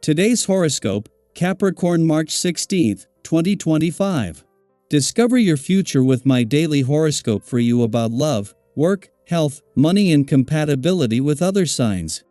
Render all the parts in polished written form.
Today's horoscope, Capricorn March 16, 2025. Discover your future with my daily horoscope for you about love, work, health, money and compatibility with other signs.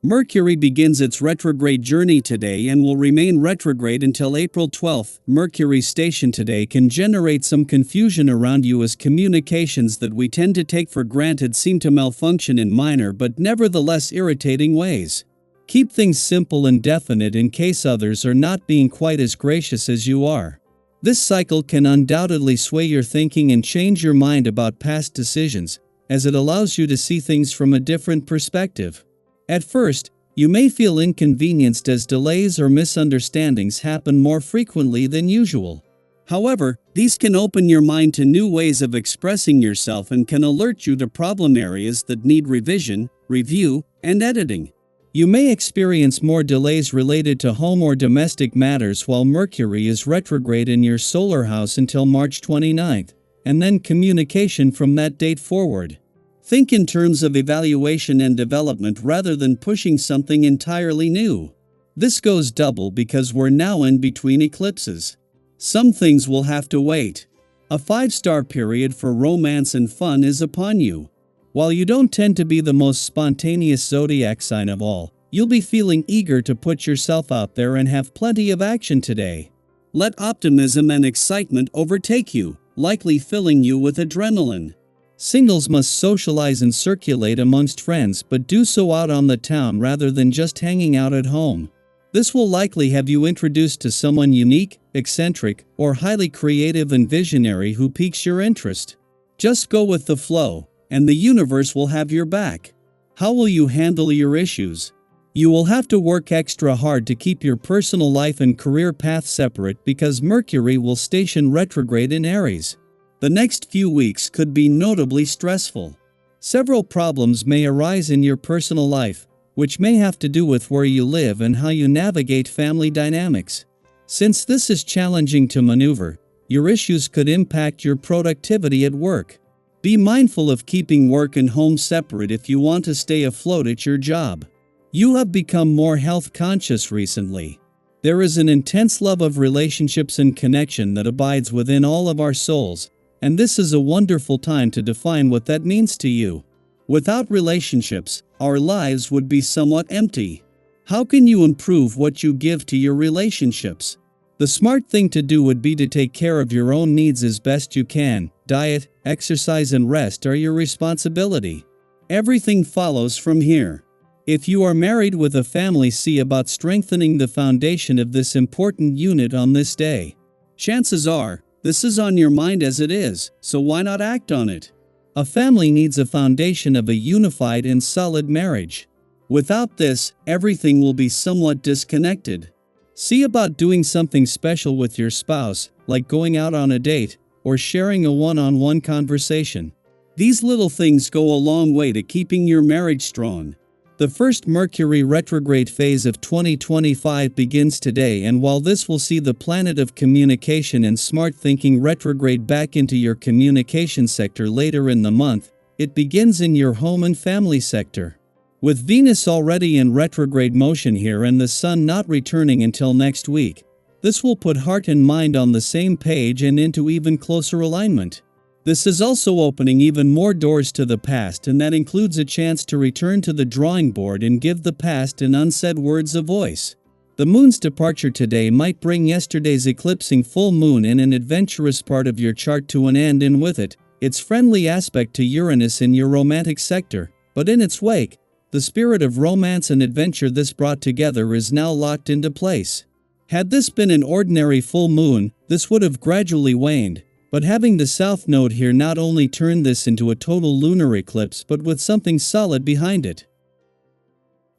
Mercury begins its retrograde journey today and will remain retrograde until April 12. Mercury's station today can generate some confusion around you as communications that we tend to take for granted seem to malfunction in minor but nevertheless irritating ways. Keep things simple and definite in case others are not being quite as gracious as you are. This cycle can undoubtedly sway your thinking and change your mind about past decisions, as it allows you to see things from a different perspective. At first, you may feel inconvenienced as delays or misunderstandings happen more frequently than usual. However, these can open your mind to new ways of expressing yourself and can alert you to problem areas that need revision, review, and editing. You may experience more delays related to home or domestic matters while Mercury is retrograde in your solar house until March 29th, and then communication from that date forward. Think in terms of evaluation and development rather than pushing something entirely new. This goes double because we're now in between eclipses. Some things will have to wait. A 5-star period for romance and fun is upon you. While you don't tend to be the most spontaneous zodiac sign of all, you'll be feeling eager to put yourself out there and have plenty of action today. Let optimism and excitement overtake you, likely filling you with adrenaline. Singles must socialize and circulate amongst friends, but do so out on the town rather than just hanging out at home. This will likely have you introduced to someone unique, eccentric, or highly creative and visionary who piques your interest. Just go with the flow, and the universe will have your back. How will you handle your issues? You will have to work extra hard to keep your personal life and career path separate because Mercury will station retrograde in Aries. The next few weeks could be notably stressful. Several problems may arise in your personal life, which may have to do with where you live and how you navigate family dynamics. Since this is challenging to maneuver, your issues could impact your productivity at work. Be mindful of keeping work and home separate if you want to stay afloat at your job. You have become more health conscious recently. There is an intense love of relationships and connection that abides within all of our souls, and this is a wonderful time to define what that means to you. Without relationships, our lives would be somewhat empty. How can you improve what you give to your relationships? The smart thing to do would be to take care of your own needs as best you can. Diet, exercise and rest are your responsibility. Everything follows from here. If you are married with a family, see about strengthening the foundation of this important unit on this day. Chances are, this is on your mind as it is, so why not act on it? A family needs a foundation of a unified and solid marriage. Without this, everything will be somewhat disconnected. See about doing something special with your spouse, like going out on a date, or sharing a one-on-one conversation. These little things go a long way to keeping your marriage strong. The first Mercury retrograde phase of 2025 begins today, and while this will see the planet of communication and smart thinking retrograde back into your communication sector later in the month, it begins in your home and family sector. With Venus already in retrograde motion here and the Sun not returning until next week, this will put heart and mind on the same page and into even closer alignment. This is also opening even more doors to the past, and that includes a chance to return to the drawing board and give the past and unsaid words a voice. The moon's departure today might bring yesterday's eclipsing full moon in an adventurous part of your chart to an end, and with it, its friendly aspect to Uranus in your romantic sector, but in its wake, the spirit of romance and adventure this brought together is now locked into place. Had this been an ordinary full moon, this would have gradually waned. But having the south node here not only turned this into a total lunar eclipse but with something solid behind it.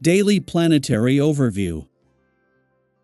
Daily Planetary Overview.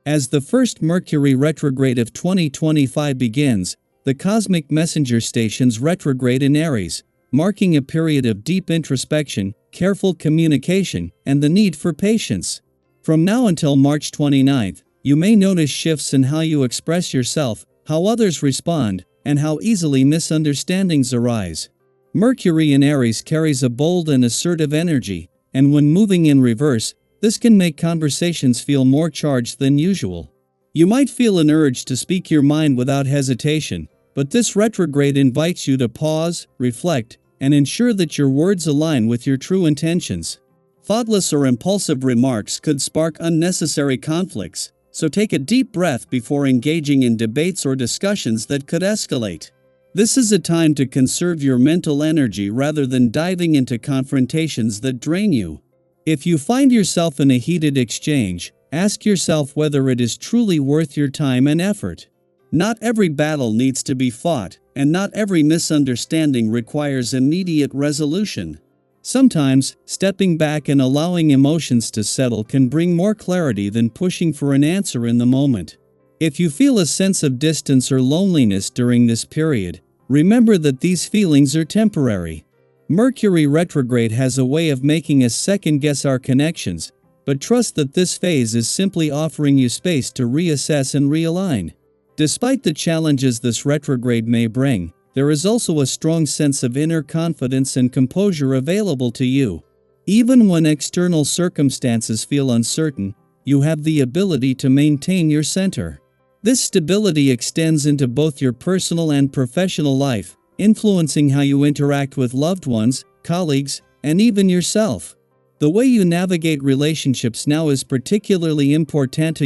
As the first Mercury retrograde of 2025 begins, the cosmic messenger stations retrograde in Aries, marking a period of deep introspection, careful communication, and the need for patience. From now until March 29th, you may notice shifts in how you express yourself, how others respond, and how easily misunderstandings arise. Mercury in Aries carries a bold and assertive energy, and when moving in reverse, This can make conversations feel more charged than usual. You might feel an urge to speak your mind without hesitation, but this retrograde invites you to pause, reflect, and ensure that your words align with your true intentions. Thoughtless or impulsive remarks could spark unnecessary conflicts, so take a deep breath before engaging in debates or discussions that could escalate. This is a time to conserve your mental energy rather than diving into confrontations that drain you. If you find yourself in a heated exchange, ask yourself whether it is truly worth your time and effort. Not every battle needs to be fought, and not every misunderstanding requires immediate resolution. Sometimes, stepping back and allowing emotions to settle can bring more clarity than pushing for an answer in the moment. If you feel a sense of distance or loneliness during this period, remember that these feelings are temporary. Mercury retrograde has a way of making us second-guess our connections, but trust that this phase is simply offering you space to reassess and realign. Despite the challenges this retrograde may bring, there is also a strong sense of inner confidence and composure available to you. Even when external circumstances feel uncertain, you have the ability to maintain your center. This stability extends into both your personal and professional life, influencing how you interact with loved ones, colleagues, and even yourself. The way you navigate relationships now is particularly important.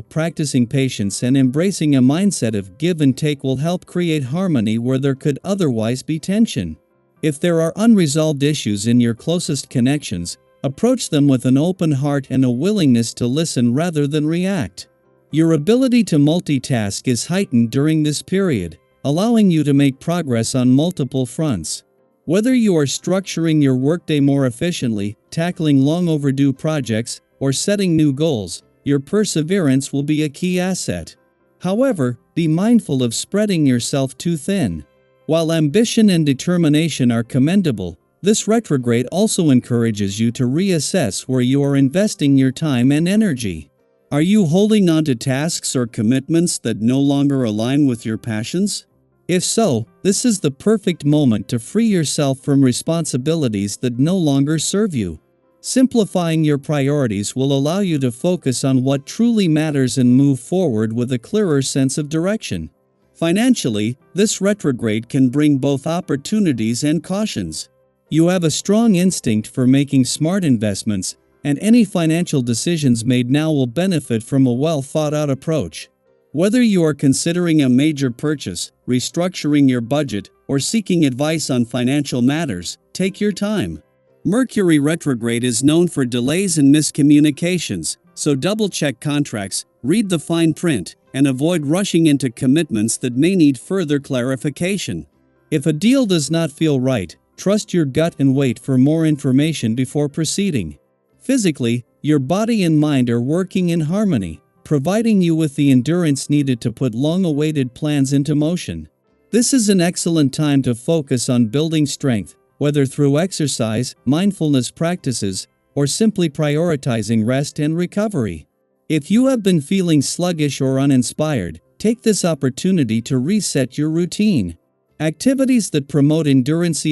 Practicing patience and embracing a mindset of give and take will help create harmony where there could otherwise be tension. If there are unresolved issues in your closest connections, approach them with an open heart and a willingness to listen rather than react. Your ability to multitask is heightened during this period, allowing you to make progress on multiple fronts. Whether you are structuring your workday more efficiently, tackling long overdue projects, or setting new goals, your perseverance will be a key asset. However, be mindful of spreading yourself too thin. While ambition and determination are commendable, this retrograde also encourages you to reassess where you are investing your time and energy. Are you holding on to tasks or commitments that no longer align with your passions? If so, this is the perfect moment to free yourself from responsibilities that no longer serve you. Simplifying your priorities will allow you to focus on what truly matters and move forward with a clearer sense of direction. Financially, this retrograde can bring both opportunities and cautions. You have a strong instinct for making smart investments, and any financial decisions made now will benefit from a well-thought-out approach. Whether you are considering a major purchase, restructuring your budget, or seeking advice on financial matters, take your time. Mercury retrograde is known for delays and miscommunications, so double-check contracts, read the fine print, and avoid rushing into commitments that may need further clarification. If a deal does not feel right, trust your gut and wait for more information before proceeding. Physically, your body and mind are working in harmony, providing you with the endurance needed to put long-awaited plans into motion. This is an excellent time to focus on building strength, whether through exercise, mindfulness practices, or simply prioritizing rest and recovery. If you have been feeling sluggish or uninspired, take this opportunity to reset your routine. Activities that promote endurance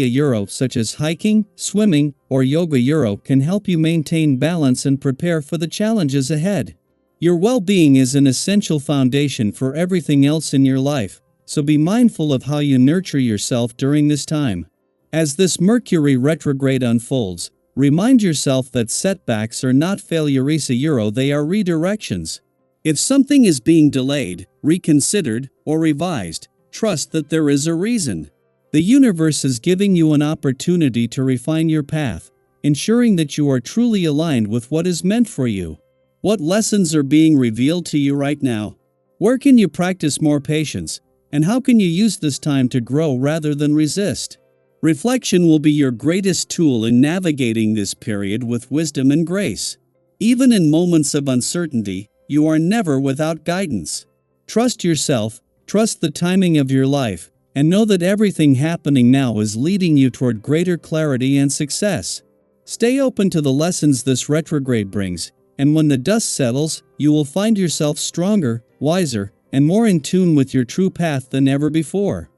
such as hiking, swimming, or yoga can help you maintain balance and prepare for the challenges ahead. Your well-being is an essential foundation for everything else in your life, so be mindful of how you nurture yourself during this time. As this Mercury retrograde unfolds, remind yourself that setbacks are not failures, they are redirections. If something is being delayed, reconsidered, or revised, trust that there is a reason. The universe is giving you an opportunity to refine your path, ensuring that you are truly aligned with what is meant for you. What lessons are being revealed to you right now? Where can you practice more patience? And how can you use this time to grow rather than resist? Reflection will be your greatest tool in navigating this period with wisdom and grace. Even in moments of uncertainty, you are never without guidance. Trust yourself, trust the timing of your life, and know that everything happening now is leading you toward greater clarity and success. Stay open to the lessons this retrograde brings, and when the dust settles, you will find yourself stronger, wiser, and more in tune with your true path than ever before.